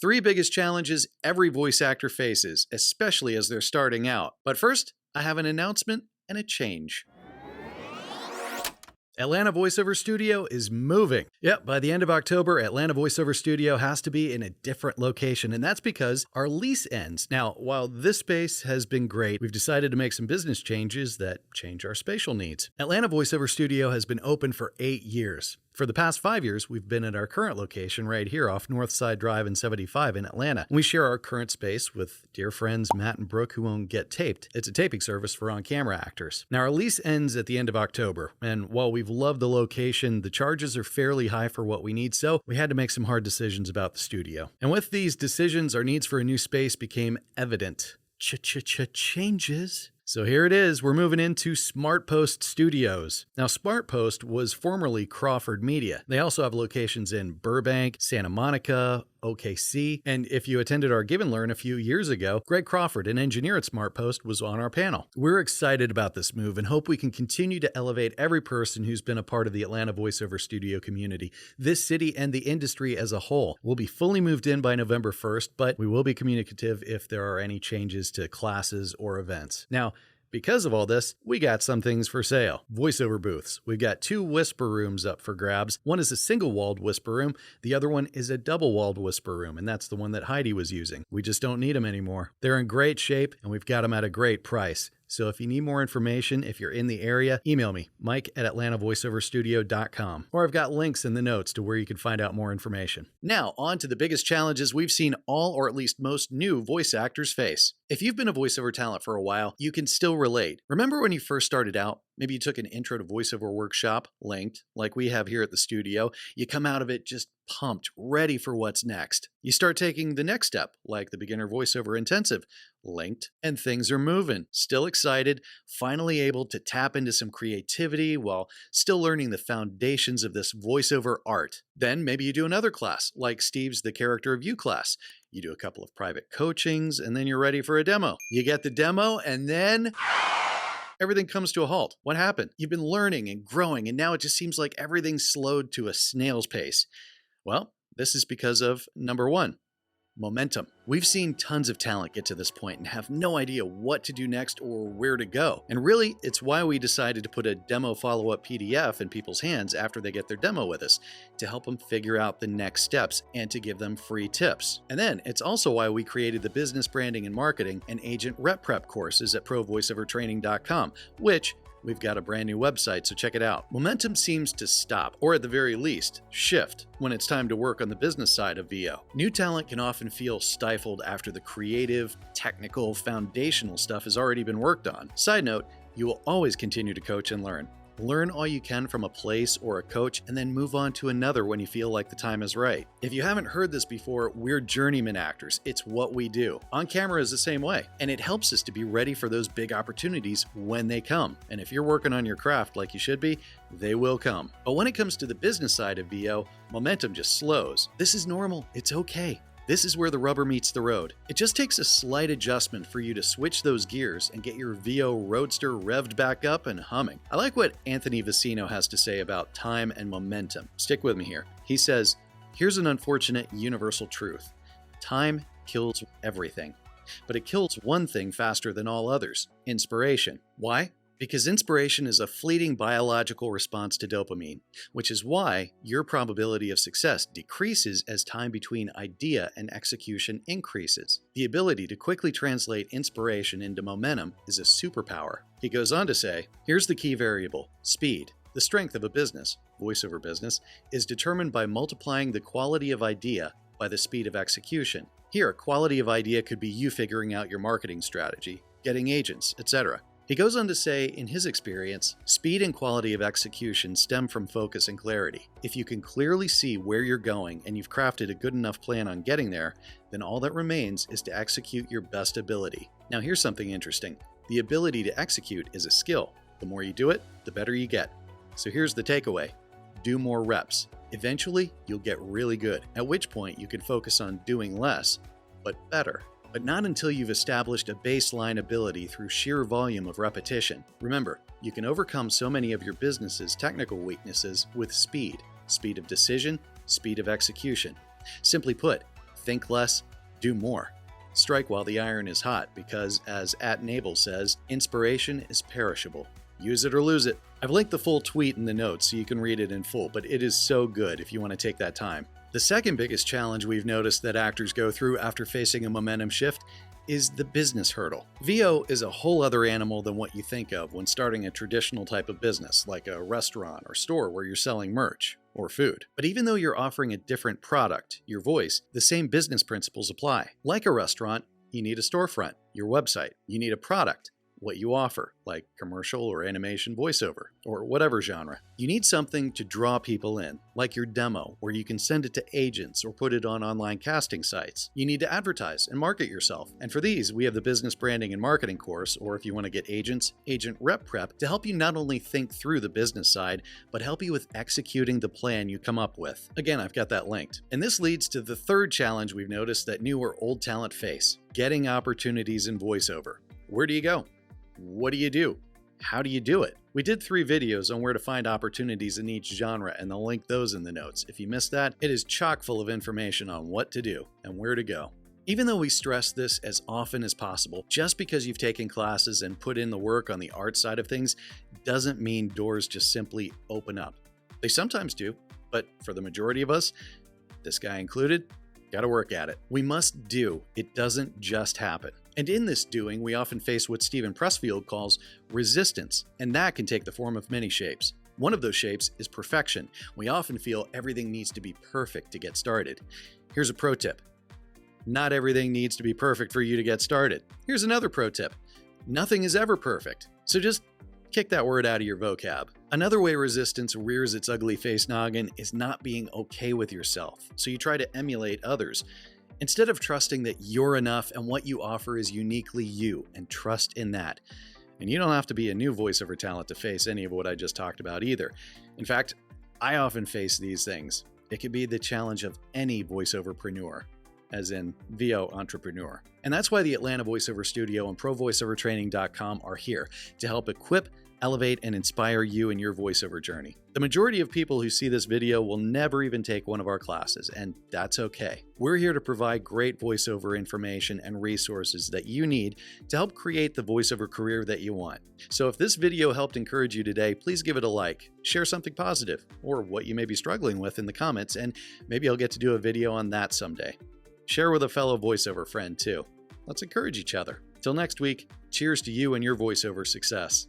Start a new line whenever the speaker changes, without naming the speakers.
Three biggest challenges every voice actor faces, especially as they're starting out. But first, I have an announcement and a change. Atlanta Voiceover Studio is moving. Yep, by the end of October, Atlanta Voiceover Studio has to be in a different location, and that's because our lease ends. Now, while this space has been great, we've decided to make some business changes that change our spatial needs. Atlanta Voiceover Studio has been open for 8 years. For the past 5 years, we've been at our current location right here off Northside Drive and 75 in Atlanta. We share our current space with dear friends Matt and Brooke who own Get Taped. It's a taping service for on-camera actors. Now, our lease ends at the end of October, and while we've loved the location, the charges are fairly high for what we need, so we had to make some hard decisions about the studio. And with these decisions, our needs for a new space became evident. Changes. So here it is, we're moving into SmartPost Studios. Now, SmartPost was formerly Crawford Media. They also have locations in Burbank, Santa Monica, OKC, and if you attended our Give and Learn a few years ago, Greg Crawford, an engineer at SmartPost, was on our panel. We're excited about this move and hope we can continue to elevate every person who's been a part of the Atlanta Voiceover Studio community, this city, and the industry as a whole. We'll be fully moved in by November 1st, but we will be communicative if there are any changes to classes or events. Now, because of all this, we got some things for sale. Voiceover booths. We've got 2 whisper rooms up for grabs. One is a single-walled whisper room. The other one is a double-walled whisper room, and that's the one that Heidi was using. We just don't need them anymore. They're in great shape, and we've got them at a great price. So if you need more information, if you're in the area, email me, mike@atlantavoiceoverstudio.com. Or I've got links in the notes to where you can find out more information. Now, on to the biggest challenges we've seen all or at least most new voice actors face. If you've been a voiceover talent for a while, you can still relate. Remember when you first started out? Maybe you took an intro to voiceover workshop, linked, like we have here at the studio. You come out of it just pumped, ready for what's next. You start taking the next step, like the beginner voiceover intensive, linked, and things are moving. Still excited, finally able to tap into some creativity while still learning the foundations of this voiceover art. Then maybe you do another class, like Steve's The Character of You class. You do a couple of private coachings, and then you're ready for a demo. You get the demo, and then everything comes to a halt. What happened? You've been learning and growing, and now it just seems like everything's slowed to a snail's pace. Well, this is because of number 1, momentum. We've seen tons of talent get to this point and have no idea what to do next or where to go. And really, it's why we decided to put a demo follow-up PDF in people's hands after they get their demo with us, to help them figure out the next steps and to give them free tips. And then it's also why we created the business branding and marketing and agent rep prep courses at provoiceovertraining.com, which we've got a brand new website, so check it out. Momentum seems to stop, or at the very least, shift, when it's time to work on the business side of VO. New talent can often feel stifled after the creative, technical, foundational stuff has already been worked on. Side note, you will always continue to coach and learn. Learn all you can from a place or a coach and then move on to another when you feel like the time is right. If you haven't heard this before, we're journeyman actors. It's what we do. On camera is the same way, and it helps us to be ready for those big opportunities when they come. And if you're working on your craft like you should be, they will come. But when it comes to the business side of VO, momentum just slows. This is normal. It's okay. This is where the rubber meets the road. It just takes a slight adjustment for you to switch those gears and get your VO Roadster revved back up and humming. I like what Anthony Vicino has to say about time and momentum. Stick with me here. He says, here's an unfortunate universal truth. Time kills everything, but it kills one thing faster than all others: inspiration. Why? Because inspiration is a fleeting biological response to dopamine, which is why your probability of success decreases as time between idea and execution increases. The ability to quickly translate inspiration into momentum is a superpower. He goes on to say, here's the key variable: speed. The strength of a business, voiceover business, is determined by multiplying the quality of idea by the speed of execution. Here, quality of idea could be you figuring out your marketing strategy, getting agents, etc. He goes on to say, in his experience, speed and quality of execution stem from focus and clarity. If you can clearly see where you're going and you've crafted a good enough plan on getting there, then all that remains is to execute your best ability. Now here's something interesting. The ability to execute is a skill. The more you do it, the better you get. So here's the takeaway. Do more reps. Eventually, you'll get really good, at which point you can focus on doing less, but better. But not until you've established a baseline ability through sheer volume of repetition. Remember, you can overcome so many of your business's technical weaknesses with speed. Speed of decision, speed of execution. Simply put, Think less, do more. Strike while the iron is hot because, as @Naval says, inspiration is perishable. Use it or lose it. I've linked the full tweet in the notes so you can read it in full, but it is so good if you want to take that time. The second biggest challenge we've noticed that actors go through after facing a momentum shift is the business hurdle. VO is a whole other animal than what you think of when starting a traditional type of business, like a restaurant or store where you're selling merch or food. But even though you're offering a different product, your voice, the same business principles apply. Like a restaurant, you need a storefront, your website. You need a product, what you offer, like commercial or animation voiceover, or whatever genre. You need something to draw people in, like your demo, where you can send it to agents or put it on online casting sites. You need to advertise and market yourself. And for these, we have the business branding and marketing course, or if you want to get agents, agent rep prep, to help you not only think through the business side, but help you with executing the plan you come up with. Again, I've got that linked. And this leads to the third challenge we've noticed that new or old talent face: getting opportunities in voiceover. Where do you go? What do you do? How do you do it? We did 3 videos on where to find opportunities in each genre, and I'll link those in the notes. If you missed that, it is chock full of information on what to do and where to go. Even though we stress this as often as possible, just because you've taken classes and put in the work on the art side of things doesn't mean doors just simply open up. They sometimes do, but for the majority of us, this guy included, gotta work at it. We must do. It doesn't just happen. And in this doing, we often face what Steven Pressfield calls resistance, and that can take the form of many shapes. One of those shapes is perfection. We often feel everything needs to be perfect to get started. Here's a pro tip. Not everything needs to be perfect for you to get started. Here's another pro tip. Nothing is ever perfect. So just kick that word out of your vocab. Another way resistance rears its ugly face noggin is not being okay with yourself. So you try to emulate others, instead of trusting that you're enough and what you offer is uniquely you, and trust in that. And you don't have to be a new voiceover talent to face any of what I just talked about either. In fact, I often face these things. It could be the challenge of any voiceoverpreneur, as in VO entrepreneur. And that's why the Atlanta Voiceover Studio and ProVoiceoverTraining.com are here to help equip, elevate, and inspire you in your voiceover journey. The majority of people who see this video will never even take one of our classes, and that's okay. We're here to provide great voiceover information and resources that you need to help create the voiceover career that you want. So if this video helped encourage you today, please give it a like, share something positive, or what you may be struggling with in the comments, and maybe I'll get to do a video on that someday. Share with a fellow voiceover friend too. Let's encourage each other. Till next week, cheers to you and your voiceover success.